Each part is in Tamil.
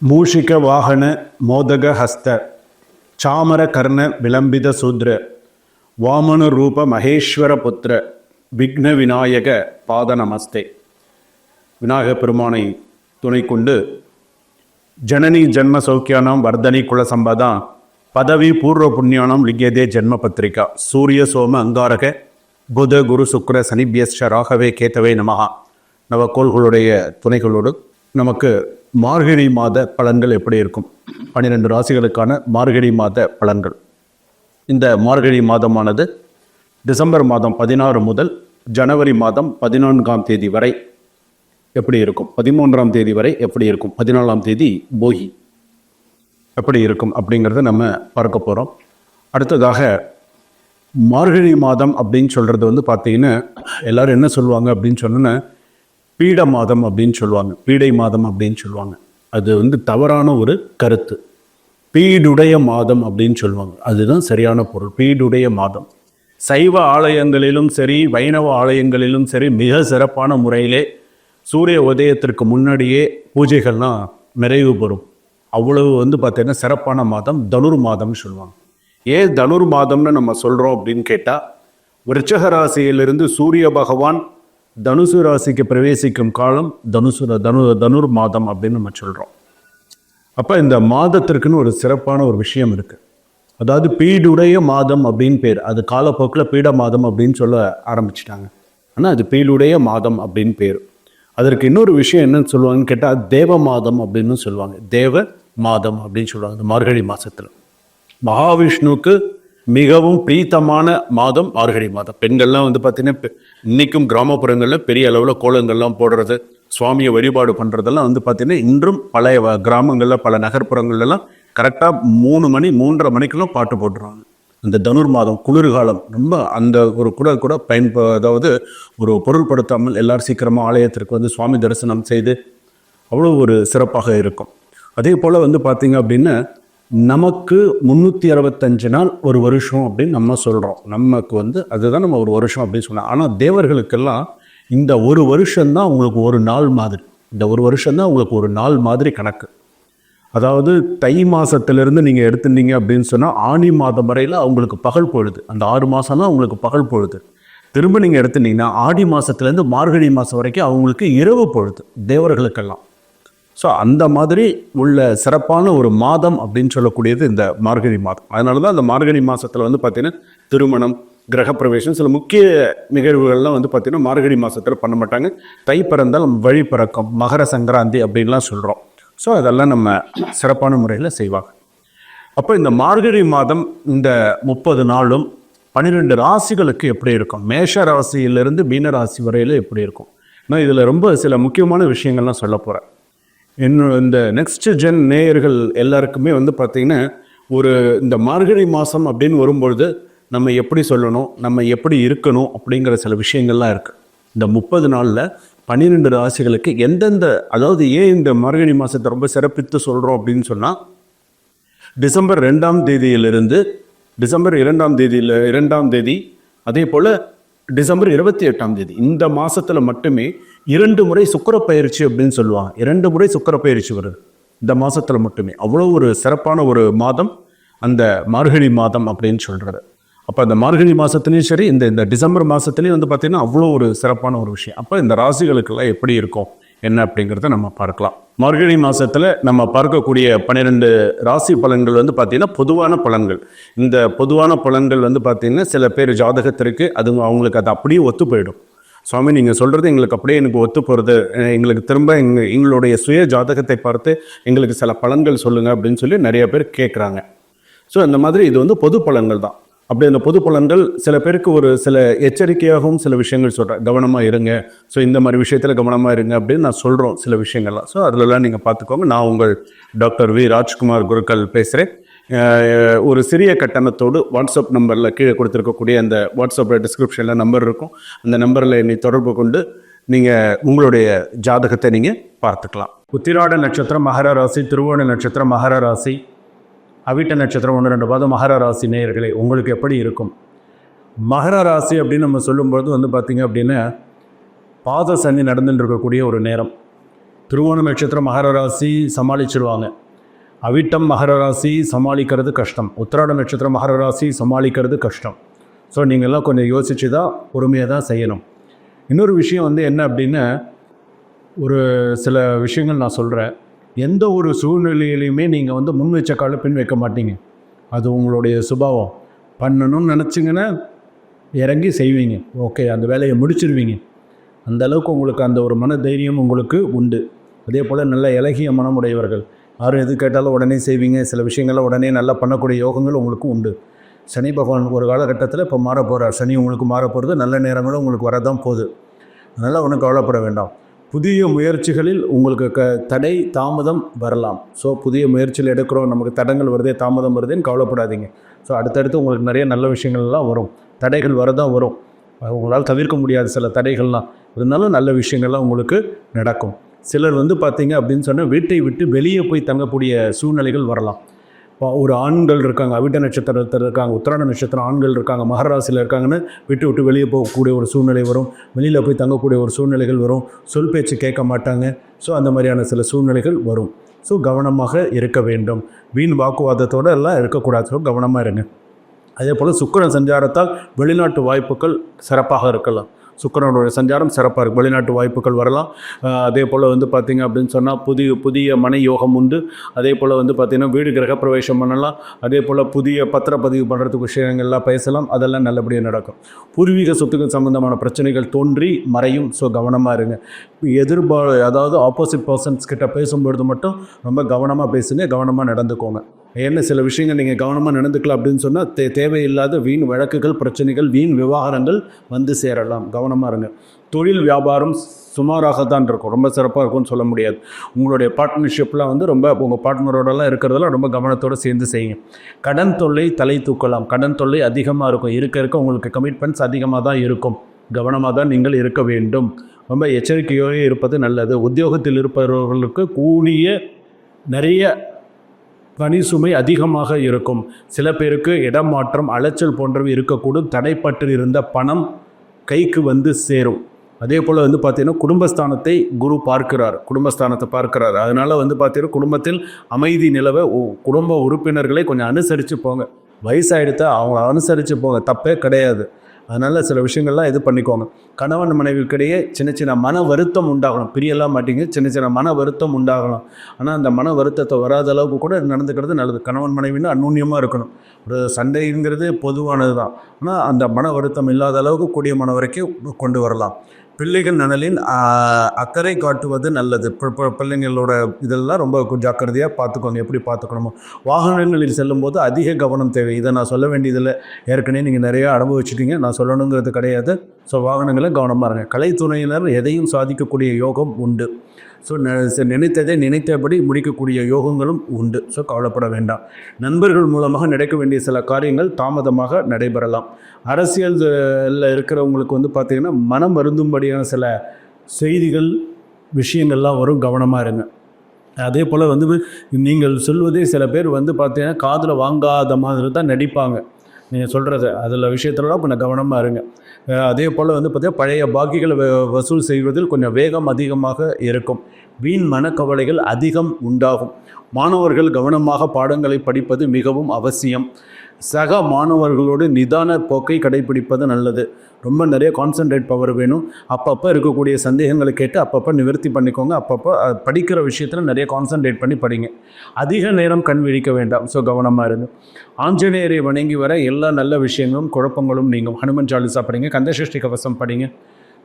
மூஷிக வாகன மோதக ஹஸ்த சாமர கர்ண விளம்பித சூத்ர வாமன ரூப மகேஸ்வர புத்திர விக்ன விநாயக பாத நமஸ்தே. விநாயக பெருமானை துணை கொண்டு ஜனனி ஜன்ம சௌக்கியானாம் வர்தனி குல சம்பதா பதவி பூர்வ புண்ணியானம் லிங்கியதே ஜென்ம பத்திரிகா சூரிய சோம அங்காரக புத குரு சுக்ர சனிபியஸ்ட ராகவே கேத்தவே நமஹா. நவக்கோள்களுடைய துணைகளோடு நமக்கு மார்கழி மாத பலன்கள் எப்படி இருக்கும், 12 ராசிகளுக்கான மார்கழி மாத பலன்கள். இந்த மார்கழி மாதமானது டிசம்பர் மாதம் 16 முதல் ஜனவரி மாதம் 14ஆம் தேதி வரை எப்படி இருக்கும், 13ஆம் தேதி வரை எப்படி இருக்கும், 14ஆம் தேதி போகி எப்படி இருக்கும் அப்படிங்கிறத நம்ம பார்க்க போகிறோம். அடுத்ததாக மார்கழி மாதம் அப்படின்னு சொல்கிறது வந்து பார்த்தீங்கன்னா எல்லோரும் என்ன சொல்லுவாங்க அப்படின்னு சொன்னோன்னா பீட மாதம் அப்படின்னு சொல்லுவாங்க, பீடை மாதம் அப்படின்னு சொல்லுவாங்க. அது வந்து தவறான ஒரு கருத்து. பீடுடைய மாதம் அப்படின்னு சொல்லுவாங்க, அதுதான் சரியான பொருள். பீடுடைய மாதம் சைவ ஆலயங்களிலும் சரி வைணவ ஆலயங்களிலும் சரி மிக சிறப்பான முறையிலே சூரிய உதயத்திற்கு முன்னாடியே பூஜைகள்லாம் நிறைவு பெறும். அவ்வளவு வந்து பார்த்தீங்கன்னா சிறப்பான மாதம் தனுர் மாதம்னு சொல்லுவாங்க. ஏன் தனுர் மாதம்னு நம்ம சொல்கிறோம் அப்படின்னு கேட்டால், விருச்சக ராசியிலிருந்து சூரிய பகவான் தனுசு ராசிக்கு பிரவேசிக்கும் காலம் தனுர் மாதம் அப்படின்னு நம்ம சொல்கிறோம். அப்போ இந்த மாதத்திற்குன்னு ஒரு சிறப்பான ஒரு விஷயம் இருக்குது. அதாவது பீடுடைய மாதம் அப்படின்னு பேர். அது காலப்போக்கில் பீட மாதம் அப்படின்னு சொல்ல ஆரம்பிச்சிட்டாங்க. ஆனால் அது பீடுடைய மாதம் அப்படின்னு பேர். அதற்கு இன்னொரு விஷயம் என்னன்னு சொல்லுவாங்கன்னு கேட்டால் தேவ மாதம் அப்படின்னு சொல்லுவாங்க. தேவ மாதம் அப்படின்னு சொல்லுவாங்க. இந்த மார்கழி மாதத்தில் மகாவிஷ்ணுவுக்கு மிகவும் பிரீத்தமான மாதம் மார்கழி மாதம். பெண்கள்லாம் வந்து பார்த்தீங்கன்னா இன்றைக்கும் கிராமப்புறங்களில் பெரிய அளவில் கோலங்கள்லாம் போடுறது, சுவாமியை வழிபாடு பண்ணுறதெல்லாம் வந்து பார்த்தீங்கன்னா இன்றும் பழைய கிராமங்களில் பல நகர்ப்புறங்கள்லாம் கரெக்டாக 3 மணி 3:30 மணிக்கெல்லாம் பாட்டு போட்டுருவாங்க. இந்த தனுர் மாதம் குளிர்காலம் ரொம்ப அந்த ஒரு கூட அதாவது ஒரு பொருள்படுத்தாமல் எல்லாரும் சீக்கிரமாக ஆலயத்திற்கு வந்து சுவாமி தரிசனம் செய்து அவ்வளோ ஒரு சிறப்பாக இருக்கும். அதே போல் வந்து பார்த்தீங்க அப்படின்னா நமக்கு 365 நாள் ஒரு வருஷம் அப்படின்னு நம்ம சொல்கிறோம். நமக்கு வந்து அதுதான் நம்ம ஒரு வருஷம் அப்படின்னு சொன்னோம். ஆனால் தேவர்களுக்கெல்லாம் இந்த ஒரு வருஷம்தான் உங்களுக்கு ஒரு நாள் மாதிரி. இந்த ஒரு வருஷம்தான் உங்களுக்கு ஒரு நாள் மாதிரி கணக்கு. அதாவது தை மாதத்திலிருந்து நீங்கள் எடுத்துட்டீங்க அப்படின்னு சொன்னால் ஆனி மாதம் வரையில் அவங்களுக்கு பகல் பொழுது. அந்த 6 மாதம் தான் அவங்களுக்கு பகல் பொழுது. திரும்ப நீங்கள் எடுத்துட்டீங்கன்னா ஆடி மாதத்துலேருந்து மார்கழி மாதம் வரைக்கும் அவங்களுக்கு இரவு பொழுது தேவர்களுக்கெல்லாம். ஸோ அந்த மாதிரி உள்ள சிறப்பான ஒரு மாதம் அப்படின்னு சொல்லக்கூடியது இந்த மார்கழி மாதம். அதனால தான் அந்த மார்கழி மாதத்தில் வந்து பார்த்திங்கன்னா திருமணம், கிரகப்பிரவேசம், சில முக்கிய நிகழ்வுகள்லாம் வந்து பார்த்திங்கன்னா மார்கழி மாதத்தில் பண்ண மாட்டாங்க. தை பிறந்தால் வழி பிறக்கம், மகர சங்கராந்தி அப்படின்லாம் சொல்கிறோம். ஸோ அதெல்லாம் நம்ம சிறப்பான முறையில் செய்வாங்க. அப்போ இந்த மார்கழி மாதம் இந்த 30 நாளும் 12 ராசிகளுக்கு எப்படி இருக்கும், மேஷ ராசியிலிருந்து மீன ராசி வரையில் எப்படி இருக்கும், நான் இதில் ரொம்ப சில முக்கியமான விஷயங்கள்லாம் சொல்ல போகிறேன். இந்த நெக்ஸ்ட் ஜென் நேயர்கள் எல்லாருக்குமே வந்து பார்த்திங்கன்னா இந்த மார்கழி மாதம் அப்படின்னு வரும்பொழுது நம்ம எப்படி சொல்லணும், நம்ம எப்படி இருக்கணும் அப்படிங்கிற சில விஷயங்கள்லாம் இருக்குது. இந்த 30 நாளில் 12 ராசிகளுக்கு எந்தெந்த, அதாவது ஏன் இந்த மார்கழி மாதத்தை ரொம்ப சிறப்பித்து சொல்கிறோம் அப்படின்னு சொன்னால், டிசம்பர் 2ஆம் தேதியிலிருந்து டிசம்பர் 2ஆம் தேதி அதே போல் டிசம்பர் 28ஆம் தேதி இந்த மாதத்தில் மட்டுமே 2 முறை சுக்கிரப்பெயர்ச்சி அப்படின்னு சொல்லுவாங்க. 2 முறை சுக்கிரப்பெயர்ச்சி வருது இந்த மாதத்தில் மட்டுமே. அவ்வளோ ஒரு சிறப்பான ஒரு மாதம் அந்த மார்கழி மாதம் அப்படின்னு சொல்கிறது. அப்போ அந்த மார்கழி மாதத்துலேயும் சரி இந்த டிசம்பர் மாதத்துலேயும் வந்து பார்த்திங்கன்னா அவ்வளோ ஒரு சிறப்பான ஒரு விஷயம். அப்போ இந்த ராசிகளுக்கெல்லாம் எப்படி இருக்கும் என்ன அப்படிங்கிறத நம்ம பார்க்கலாம். மார்கழி மாதத்தில் நம்ம பார்க்கக்கூடிய 12 ராசி பலன்கள் வந்து பார்த்திங்கன்னா பொதுவான பலன்கள். இந்த பொதுவான பலன்கள் வந்து பார்த்திங்கன்னா சில பேர் ஜாதகத்திற்கு அவங்களுக்கு அது அப்படியே ஒத்து போயிடும். சுவாமி நீங்கள் சொல்கிறது எங்களுக்கு அப்படியே எனக்கு ஒத்து போகிறது, எங்களுக்கு திரும்ப எங்களுடைய சுய ஜாதகத்தை பார்த்து எங்களுக்கு சில பலன்கள் சொல்லுங்கள் அப்படின்னு சொல்லி நிறைய பேர் கேட்குறாங்க. ஸோ அந்த மாதிரி இது வந்து பொது பலன்கள் தான். அப்படி அந்த பொது பலன்கள் சில பேருக்கு ஒரு சில எச்சரிக்கையாகவும் சில விஷயங்கள் சொல்கிறேன், கவனமாக இருங்க, ஸோ இந்த மாதிரி விஷயத்தில் கவனமாக இருங்க அப்படின்னு நான் சொல்கிறோம் சில விஷயங்கள்லாம். ஸோ அதிலெல்லாம் நீங்கள் பார்த்துக்கோங்க. நான் உங்கள் டாக்டர் வி ராஜ்குமார் குருக்கள் பேசுகிறேன். ஒரு சிறிய கட்டணத்தோடு வாட்ஸ்அப் நம்பரில் கீழே கொடுத்துருக்கக்கூடிய அந்த வாட்ஸ்அப் டிஸ்கிரிப்ஷனில் நம்பர் இருக்கும். அந்த நம்பரில் என்னை தொடர்பு கொண்டு நீங்கள் உங்களுடைய ஜாதகத்தை நீங்கள் பார்த்துக்கலாம். உத்திராட நட்சத்திரம் மகர ராசி, திருவோண நட்சத்திரம் மகர ராசி, அவிட்ட நட்சத்திரம் 1-2 பாதம் மகர ராசி நேயர்களே உங்களுக்கு எப்படி இருக்கும்? மகர ராசி அப்படின்னு நம்ம சொல்லும்போது வந்து பார்த்திங்க அப்படின்னா பாத சனி நடந்துட்டு இருக்கக்கூடிய ஒரு நேரம். திருவோண நட்சத்திரம் மகர ராசி சமாளிச்சிருவாங்க. அவிட்டம் மகர ராசி சமாளிக்கிறது கஷ்டம். உத்திராட நட்சத்திரம் மகர ராசி சமாளிக்கிறது கஷ்டம். ஸோ நீங்கள்லாம் கொஞ்சம் யோசித்து தான் பொறுமையாக தான் செய்யணும். இன்னொரு விஷயம் வந்து என்ன அப்படின்னா, ஒரு சில விஷயங்கள் நான் சொல்கிறேன். எந்த ஒரு சூழ்நிலையிலையுமே நீங்கள் வந்து முன் வச்ச கால பின் வைக்க மாட்டீங்க. அது உங்களுடைய சுபாவம். பண்ணணும்னு நினச்சிங்கன்னா இறங்கி செய்வீங்க. ஓகே, அந்த வேலையை முடிச்சிருவீங்க. அந்த அளவுக்கு உங்களுக்கு அந்த ஒரு மன தைரியம் உங்களுக்கு உண்டு. அதே போல் நல்ல இலகிய மனமுடையவர்கள். யாரும் எது கேட்டாலும் உடனே செய்வீங்க. சில விஷயங்களை உடனே நல்லா பண்ணக்கூடிய யோகங்கள் உங்களுக்கு உண்டு. சனி பகவான் ஒரு காலகட்டத்தில் இப்போ மாற போகிறார். சனி உங்களுக்கு மாற போகிறது. நல்ல நேரங்களும் உங்களுக்கு வரதான் போகுது. அதனால் ஒன்றும் கவலைப்பட வேண்டாம். புதிய முயற்சிகளில் உங்களுக்கு தடை தாமதம் வரலாம். ஸோ புதிய முயற்சியில் எடுக்கிறோம், நமக்கு தடங்கள் வருதே தாமதம் வருதுன்னு கவலைப்படாதீங்க. ஸோ அடுத்தடுத்து உங்களுக்கு நிறைய நல்ல விஷயங்கள்லாம் வரும். தடைகள் வரதான் வரும். உங்களால் தவிர்க்க முடியாது சில தடைகள்லாம். இருந்தாலும் நல்ல விஷயங்கள்லாம் உங்களுக்கு நடக்கும். சிலர் வந்து பார்த்தீங்க அப்படின்னு சொன்னால் வீட்டை விட்டு வெளியே போய் தங்கக்கூடிய சூழ்நிலைகள் வரலாம். ஒரு ஆண்கள் இருக்காங்க, அவிட்ட நட்சத்திரத்தில் இருக்காங்க, உத்திராட நட்சத்திரம் ஆண்கள் இருக்காங்க, மகர ராசியில் இருக்காங்கன்னு விட்டு வெளியே போகக்கூடிய ஒரு சூழ்நிலை வரும். வெளியில் போய் தங்கக்கூடிய ஒரு சூழ்நிலைகள் வரும். சொல் பேச்சு கேட்க மாட்டாங்க. ஸோ அந்த மாதிரியான சில சூழ்நிலைகள் வரும். ஸோ கவனமாக இருக்க வேண்டும். வீண் வாக்குவாதத்தோடு எல்லாம் இருக்கக்கூடாது. ஸோ கவனமாக இருங்க. அதே போல் சுக்கிரன் சஞ்சாரத்தால் வெளிநாட்டு வாய்ப்புகள் சிறப்பாக இருக்கலாம். சுக்கிரனுடைய சஞ்சாரம் சிறப்பாக இருக்குது. வெளிநாட்டு வாய்ப்புகள் வரலாம். அதே போல் வந்து பார்த்திங்க அப்படின்னு சொன்னால் புதிய மனை யோகம் உண்டு. அதே போல் வந்து பார்த்திங்கன்னா வீடு கிரகப்பிரவேசம் பண்ணலாம். அதே போல் புதிய பத்திரப்பதிவு பண்ணுறதுக்கு விஷயங்கள்லாம் பேசலாம். அதெல்லாம் நல்லபடியாக நடக்கும். பூர்வீக சொத்துக்கள் சம்மந்தமான பிரச்சனைகள் தோன்றி மறையும். ஸோ கவனமாக இருங்க. அதாவது ஆப்போசிட் பர்சன்ஸ் கிட்ட பேசும்பொழுது மட்டும் ரொம்ப கவனமாக பேசுங்க, கவனமாக நடந்துக்கோங்க. ஏன்னா சில விஷயங்கள் நீங்கள் கவனமாக நடந்துக்கலாம் அப்படின்னு சொன்னால் தேவையில்லாத வீண் வழக்குகள், பிரச்சனைகள், வீண் விவகாரங்கள் வந்து சேரலாம். கவனமாக இருங்க. தொழில் வியாபாரம் சுமாராகத்தான் இருக்கும். ரொம்ப சிறப்பாக இருக்கும்னு சொல்ல முடியாது. உங்களுடைய பார்ட்னர்ஷிப்லாம் வந்து ரொம்ப உங்கள் பார்ட்னரோடலாம் இருக்கிறதெல்லாம் ரொம்ப கவனத்தோடு சேர்ந்து செய்யுங்க. கடன் தொல்லை தலை தூக்கலாம். கடன் தொல்லை அதிகமாக இருக்கும். இருக்க உங்களுக்கு கமிட்மெண்ட்ஸ் அதிகமாக தான் இருக்கும். கவனமாக தான் நீங்கள் இருக்க வேண்டும். ரொம்ப எச்சரிக்கையோடு இருப்பது நல்லது. உத்தியோகத்தில் இருப்பவர்களுக்கு கூடிய நிறைய பணி சுமை அதிகமாக இருக்கும். சில பேருக்கு இடமாற்றம், அலைச்சல் போன்றவை இருக்கக்கூடும். தடைப்பட்டு இருந்த பணம் கைக்கு வந்து சேரும். அதே போல் வந்து பார்த்திங்கன்னா குடும்பஸ்தானத்தை குரு குடும்பஸ்தானத்தை பார்க்கிறார். அதனால் வந்து பார்த்திங்கன்னா குடும்பத்தில் அமைதி நிலவ குடும்ப உறுப்பினர்களை கொஞ்சம் அனுசரித்து போங்க. வயசாகிடுத்தா அவங்கள அனுசரித்து போங்க, தப்பே கிடையாது. அதனால் சில விஷயங்கள்லாம் இது பண்ணிக்கோங்க. கணவன் மனைவிக்கிடையே சின்ன மன வருத்தம் உண்டாகணும். பிரியலாம் மாட்டீங்க, சின்ன மன வருத்தம் உண்டாகலாம். ஆனால் அந்த மன வருத்தத்தை வராத அளவுக்கு கூட நடந்துக்கிறது நல்லது. கணவன் மனைவின்னு அந்நுண்ணியமாக இருக்கணும். ஒரு சண்டைங்கிறது பொதுவானது தான். ஆனால் அந்த மன வருத்தம் இல்லாத அளவுக்கு கூடிய மன வரைக்கும் கொண்டு வரலாம். பிள்ளைகள் நலனில் அக்கறை காட்டுவது நல்லது. பிள்ளைங்களோட இதெல்லாம் ரொம்ப ஜாக்கிரதையாக பார்த்துக்கோங்க. எப்படி பார்த்துக்கணுமோ. வாகனங்களில் செல்லும்போது அதிக கவனம் தேவை. இதை நான் சொல்ல வேண்டியதில்லை. ஏற்கனவே நீங்கள் நிறையா அனுபவிச்சிட்டிங்க. நான் சொல்லணுங்கிறது கிடையாது. ஸோ வாகனங்களை கவனமாக இருங்க. கலைத்துறையினர் எதையும் சாதிக்கக்கூடிய யோகம் உண்டு. ஸோ நினைத்ததை நினைத்தபடி முடிக்கக்கூடிய யோகங்களும் உண்டு. ஸோ கவலைப்பட வேண்டாம். நண்பர்கள் மூலமாக நடக்க வேண்டிய சில காரியங்கள் தாமதமாக நடைபெறலாம். அரசியலில் இருக்கிறவங்களுக்கு வந்து பார்த்திங்கன்னா மனம் வருந்தும்படியான சில செய்திகள், விஷயங்கள்லாம் வரும். கவனமாக இருங்க. அதே போல் வந்து நீங்கள் சொல்வதே சில பேர் வந்து பார்த்திங்கன்னா காதில் வாங்காத மாதிரி தான் நடிப்பாங்க. நீங்கள் சொல்கிறது அதில் விஷயத்துலலாம் கொஞ்சம் கவனமாக இருங்க. அதே போல் வந்து பார்த்திங்கன்னா பழைய பாக்கிகளை வசூல் செய்வதில் கொஞ்சம் வேகம் அதிகமாக இருக்கும். வீண் மனக்கவலைகள் அதிகம் உண்டாகும். மாணவர்கள் கவனமாக பாடங்களை படிப்பது மிகவும் அவசியம். சக மாணவர்களோடு நிதான போக்கை கடைபிடிப்பது நல்லது. ரொம்ப நிறைய கான்சன்ட்ரேட் பவர் வேணும். அப்பப்போ இருக்கக்கூடிய சந்தேகங்களை கேட்டு அப்பப்போ நிவர்த்தி பண்ணிக்கோங்க. அப்பப்போ படிக்கிற விஷயத்தில் நிறைய கான்சன்ட்ரேட் பண்ணி படிங்க. அதிக நேரம் கண் விழிக்க வேண்டாம். ஸோ கவனமாக இருங்க. ஆஞ்சநேயரை வணங்கி வர எல்லா நல்ல விஷயங்களும் குழப்பங்களும் நீங்கும். ஹனுமன் சாலிசா படிங்க. கந்தசஷ்டி கவசம் படிங்க.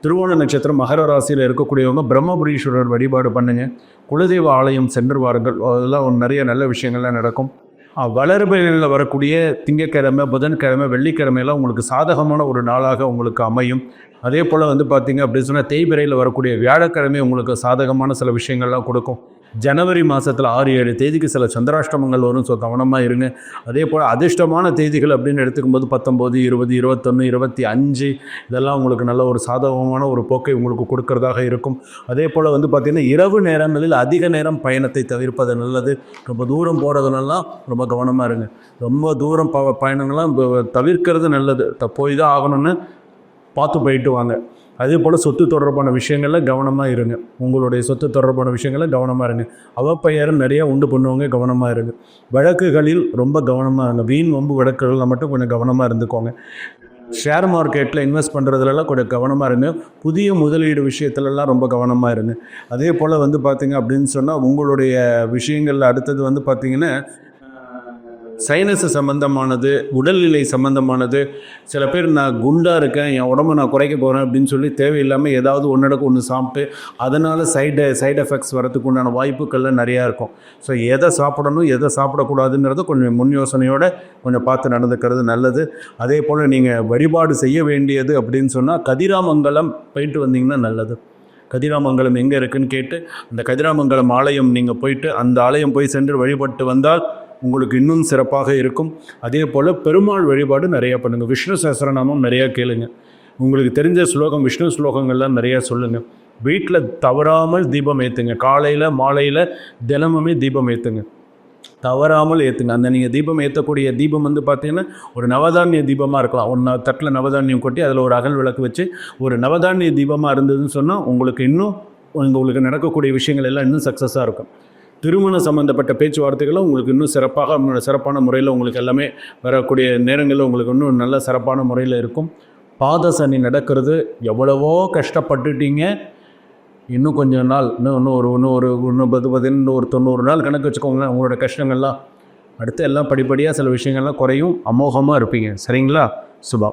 திருவோண நட்சத்திரம் மகர ராசியில் இருக்கக்கூடியவங்க பிரம்மபுரீஸ்வரர் வழிபாடு பண்ணுங்க. குலதெய்வ ஆலயம் சென்று வாருங்கள். அதெல்லாம் நிறைய நல்ல விஷயங்கள்லாம் நடக்கும். வளர்பிறையில் வரக்கூடிய திங்கட்கிழமை, புதன்கிழமை, வெள்ளிக்கிழமையெல்லாம் உங்களுக்கு சாதகமான ஒரு நாளாக உங்களுக்கு அமையும். அதே போல் வந்து பார்த்திங்க அப்படின்னு சொன்னால் தேய்பிறையில் வரக்கூடிய வியாழக்கிழமை உங்களுக்கு சாதகமான சில விஷயங்கள்லாம் கொடுக்கும். ஜனவரி மாதத்தில் 6-7 தேதிக்கு சில சந்திராஷ்டமங்கள் வரும். ஸோ கவனமாக இருங்க. அதே போல் அதிர்ஷ்டமான தேதிகள் அப்படின்னு எடுத்துக்கும்போது 19, 20, 21, 25 இதெல்லாம் உங்களுக்கு நல்ல ஒரு சாதகமான ஒரு போக்கை உங்களுக்கு கொடுக்கறதாக இருக்கும். அதே போல் வந்து பார்த்திங்கன்னா இரவு நேரங்களில் அதிக நேரம் பயணத்தை தவிர்ப்பது நல்லது. ரொம்ப தூரம் போகிறதுலாம் ரொம்ப கவனமாக இருங்க. ரொம்ப தூரம் பயணங்கள்லாம் தவிர்க்கிறது நல்லது. போய் தான் ஆகணும்னு பார்த்து போயிட்டு வாங்க. அதே போல் சொத்து தொடர்பான விஷயங்களில் கவனமாக இருங்க. உங்களுடைய சொத்து தொடர்பான விஷயங்களில் கவனமாக இருங்க. அவப்பெயரும் நிறையா உண்டு பண்ணுவாங்க, கவனமாக இருங்க. வழக்குகளில் ரொம்ப கவனமாக இருங்க. வீண் வம்பு வழக்குகளில் மட்டும் கொஞ்சம் கவனமாக இருந்துக்கோங்க. ஷேர் மார்க்கெட்டில் இன்வெஸ்ட் பண்ணுறதுலலாம் கொஞ்சம் கவனமாக இருங்க. புதிய முதலீடு விஷயத்துலலாம் ரொம்ப கவனமாக இருங்க. அதே போல் பார்த்திங்க அப்படின்னு சொன்னால் உங்களுடைய விஷயங்களில் அடுத்தது பார்த்திங்கன்னா சைனஸ் சம்மந்தமானது, உடல்நிலை சம்மந்தமானது. சில பேர் நான் குண்டாக இருக்கேன், என் உடம்பை நான் குறைக்க போகிறேன் அப்படின்னு சொல்லி தேவையில்லாமல் ஏதாவது ஒன்றுக்கு ஒன்று சாப்பிட்டு அதனால் சைடு எஃபெக்ட்ஸ் வரதுக்கு உண்டான வாய்ப்புகள்லாம் நிறையா இருக்கும். ஸோ எதை சாப்பிடணும் எதை சாப்பிடக்கூடாதுங்கிறத கொஞ்சம் முன் யோசனையோடு கொஞ்சம் பார்த்து நடந்துக்கிறது நல்லது. அதே போல் நீங்கள் வழிபாடு செய்ய வேண்டியது அப்படின்னு சொன்னால் கதிராமங்கலம் போயிட்டு வந்தீங்கன்னா நல்லது. கதிராமங்கலம் எங்கே இருக்குதுன்னு கேட்டு அந்த கதிராமங்கலம் ஆலயம் நீங்கள் போயிட்டு அந்த ஆலயம் போய் சென்று வழிபட்டு வந்தால் உங்களுக்கு இன்னும் சிறப்பாக இருக்கும். அதே போல் பெருமாள் வழிபாடு நிறையா பண்ணுங்கள். விஷ்ணு சஹஸ்ரநாமம் நிறையா கேளுங்க. உங்களுக்கு தெரிஞ்ச ஸ்லோகம், விஷ்ணு ஸ்லோகங்கள்லாம் நிறையா சொல்லுங்கள். வீட்டில் தவறாமல் தீபம் ஏற்றுங்க. காலையில் மாலையில் தினமுமே தீபம் ஏற்றுங்க, தவறாமல் ஏற்றுங்க. அந்த நீங்கள் தீபம் ஏற்றக்கூடிய தீபம் பார்த்திங்கன்னா ஒரு நவதானிய தீபமாக இருக்கலாம். ஒரு தட்டில் நவதானியம் கொட்டி அதில் ஒரு அகல் விளக்கு வச்சு ஒரு நவதானிய தீபமாக இருந்ததுன்னு சொன்னால் உங்களுக்கு நடக்கக்கூடிய விஷயங்கள் எல்லாம் இன்னும் சக்ஸஸாக இருக்கும். திருமணம் சம்மந்தப்பட்ட பேச்சுவார்த்தைகளும் உங்களுக்கு இன்னும் சிறப்பான முறையில் உங்களுக்கு எல்லாமே வரக்கூடிய நேரங்களில் உங்களுக்கு இன்னும் நல்ல சிறப்பான முறையில் இருக்கும். பாத சனி நடக்கிறது, எவ்வளவோ கஷ்டப்பட்டுட்டீங்க. இன்னும் கொஞ்சம் நாள், இன்னும் ஒரு 90 நாள் கணக்கு வச்சுக்கோங்களேன். உங்களோட கஷ்டங்கள்லாம் அடுத்து எல்லாம் படிப்படியாக சில விஷயங்கள்லாம் குறையும். அமோகமாக இருப்பீங்க. சரிங்களா? சுபா.